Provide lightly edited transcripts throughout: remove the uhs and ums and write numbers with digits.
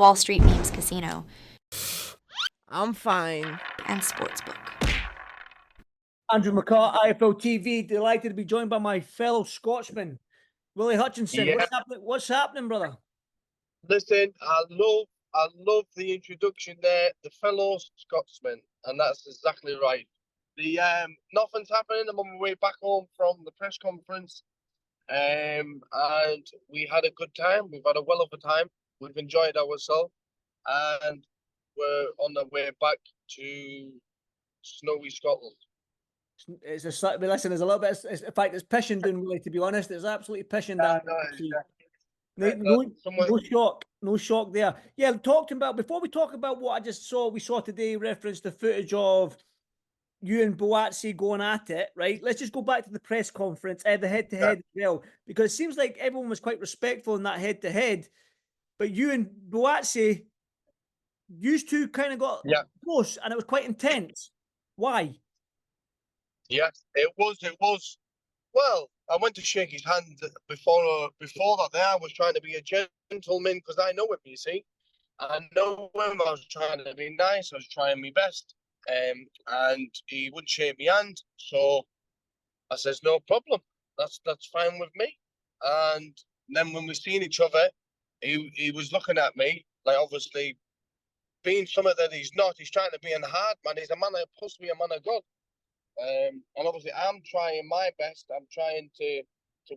Wall Street Memes Casino I'm fine. and Sportsbook. Andrew McCart, IFLTV, delighted to be joined by my fellow Scotsman, Willy Hutchinson. Yeah. What's happening, brother? Listen, I love the introduction there, the fellow Scotsman, and that's exactly right. The nothing's happening. I'm on my way back home from the press conference, and we had a good time. We've had a well of a time. We've enjoyed ourselves, and we're on the way back to snowy Scotland. It's a listen. There's a little bit. In fact, it's pissing down, Willy. To be honest, it's absolutely pissing down. No shock there. Yeah, talking about before we talk about what we saw today, referenced the footage of you and Buatsi going at it, right? Let's just go back to the press conference, the head-to-head as well, because it seems like everyone was quite respectful in that head-to-head, but you and Buatsi, you two kind of got close, and it was quite intense. Why? Yes, it was. Well, I went to shake his hand before that. There, I was trying to be a gentleman because I know him. You see, I know him. I was trying to be nice. I was trying my best, and he wouldn't shake my hand. So I says, no problem. That's fine with me. And then when we seen each other, he was looking at me like, obviously, being something that he's not. He's trying to be a hard man. He's a man that supposed to be a man of God. And obviously, I'm trying my best. I'm trying to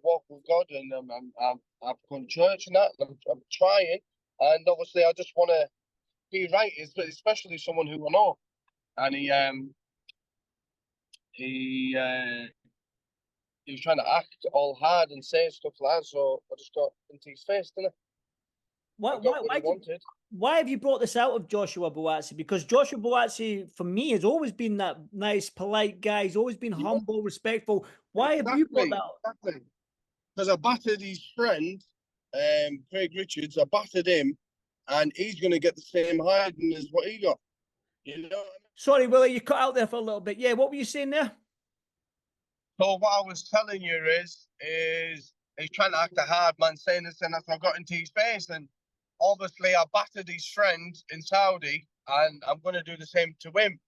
walk with God, and I've gone to church and that. I'm trying, and obviously, I just want to be right, especially someone who I know. And he was trying to act all hard and say stuff like that. So I just got into his face, didn't I? Why have you brought this out of Joshua Buatsi? Because Joshua Buatsi, for me, has always been that nice, polite guy. He's always been humble, respectful. Why have you brought that out? Exactly. Because I battered his friend, Craig Richards. I battered him, and he's going to get the same hiding as what he got. You know what I mean? Sorry, Willie, you cut out there for a little bit. Yeah, what were you saying there? So what I was telling you is he's trying to act a hard man, saying this, and I got into his face, and obviously, I battered his friend in Saudi, and I'm going to do the same to him.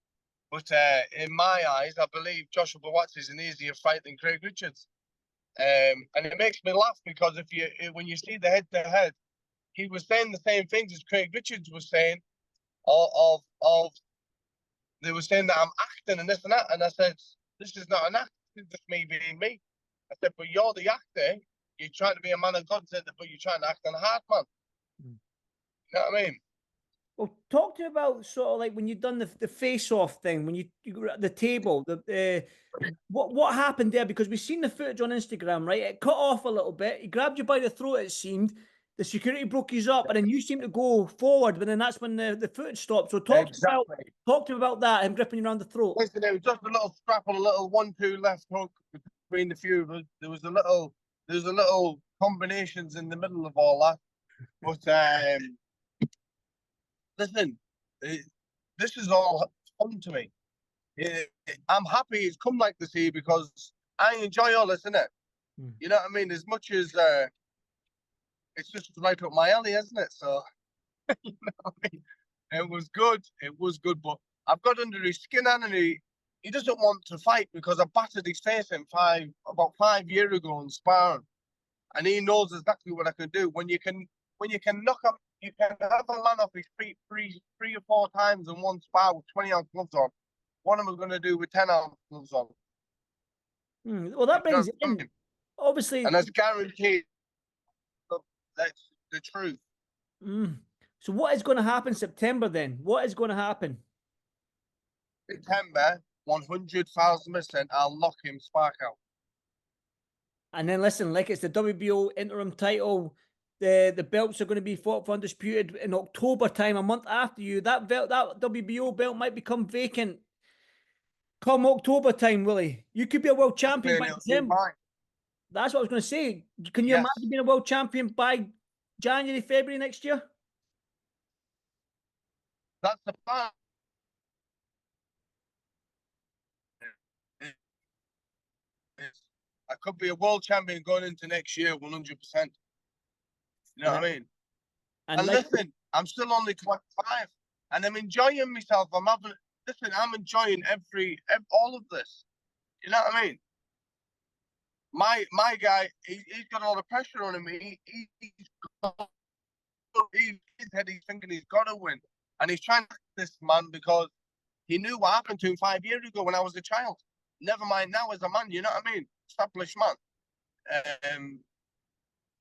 But in my eyes, I believe Joshua Buatsi is an easier fight than Craig Richards. And it makes me laugh because when you see the head-to-head, he was saying the same things as Craig Richards was saying. They were saying that I'm acting and this and that, and I said, this is not an act. This is just me being me. I said, but you're the actor. You're trying to be a man of God, but you're trying to act on a hard man. You know what I mean? Well, talk to me about sort of like when you've done the face-off thing, when you were at the table, what happened there? Because we've seen the footage on Instagram, right? It cut off a little bit. He grabbed you by the throat, it seemed. The security broke you up, and then you seemed to go forward, but then that's when the footage stopped. So talk to me about that, him gripping you around the throat. Listen, it was just a little scrap on a little 1-2 left hook between the few of us. There was a little combinations in the middle of all that. But listen, this is all fun to me. I'm happy it's come like this here because I enjoy all this, innit? You know what I mean? As much as it's just right up my alley, isn't it? So, you know what I mean? It was good, but I've got under his skin, and he doesn't want to fight because I battered his face in about 5 years ago in sparring, and he knows exactly what I can do. When you can knock him, you can have a man off his feet three or four times in one spar with 20-ounce gloves on. What am I going to do with 10-ounce gloves on? Well, that brings it in. Obviously, and that's guaranteed. That's the truth. So what is going to happen September then? What is going to happen? September, 100,000%, I'll knock him spark out. And then listen, like it's the WBO interim title. The belts are going to be fought for undisputed in October time, a month after you. That WBO belt might become vacant come October time, Willie. You could be a world champion by December. That's what I was going to say. Can you imagine being a world champion by January, February next year? That's the plan. I could be a world champion going into next year, 100%. You know what I mean? And listen, I'm still only 25, and I'm enjoying myself. I'm enjoying all of this. You know what I mean? My guy, he's got all the pressure on him. His head, he's thinking he's got to win, and he's trying to this man because he knew what happened to him 5 years ago when I was a child. Never mind now as a man. You know what I mean? Established man.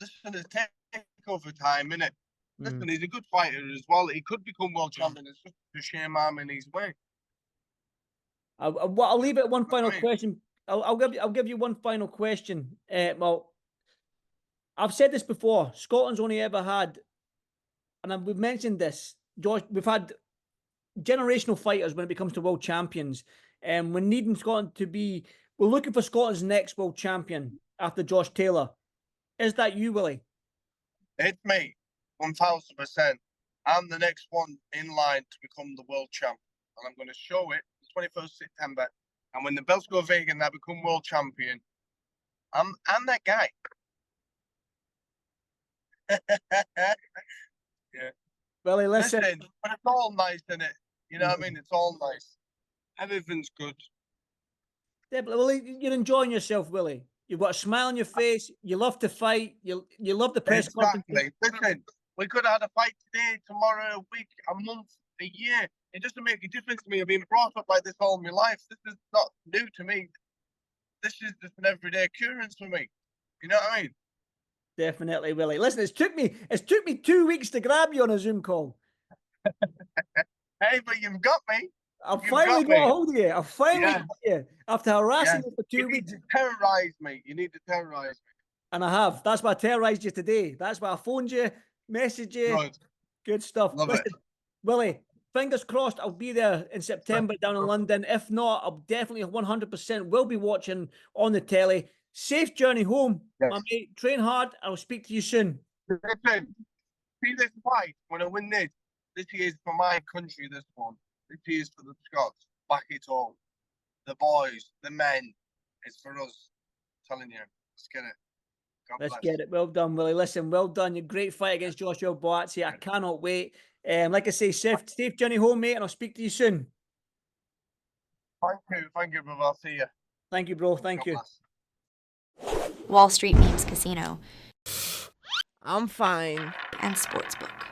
This is takeover time, innit? Listen, he's a good fighter as well. He could become world champion. It's just a shame I'm in his way. I'll leave it at one final question. I'll give you one final question. Well, I've said this before. Scotland's only ever had, and we've mentioned this, Josh. We've had generational fighters when it comes to world champions, and we're needing Scotland to be. We're looking for Scotland's next world champion after Josh Taylor. Is that you, Willie? It's me, 1000%. I'm the next one in line to become the world champ, and I'm going to show it the 21st September. And when the belts go vacant and I become world champion, I'm that guy. Yeah. Willie, listen. But it's all nice, isn't it? You know what I mean? It's all nice. Everything's good. Definitely. Willie, you're enjoying yourself, Willie. You've got a smile on your face. You love to fight. You love the press conference. Listen, we could have had a fight today, tomorrow, a week, a month, a year. It doesn't make a difference to me. I've been brought up like this all my life. This is not new to me. This is just an everyday occurrence for me. You know what I mean? Definitely, Willie. Listen, it's took me 2 weeks to grab you on a Zoom call. Hey, but you've got me. I've finally got a hold of you. I've finally got you after harassing you for 2 weeks. You need to terrorize me. You need to terrorize me. And I have. That's why I terrorized you today. That's why I phoned you, messaged you. Good stuff. Listen, Willie, fingers crossed I'll be there in September down in London. If not, I'll definitely 100% will be watching on the telly. Safe journey home, my mate. Train hard. I'll speak to you soon. Listen, see this fight when I win this. This is for my country, this one. This is for the Scots. Back it home. The boys, the men. It's for us. I'm telling you. Let's get it. Let's get it. Well done, Willie. Listen, well done. Your great fight against Joshua Buatsi. I cannot wait. Like I say, safe journey home, mate, and I'll speak to you soon. Thank you, brother. I'll see you. Thank you, bro. Thank you. Wall Street Memes Casino I'm fine. and Sportsbook.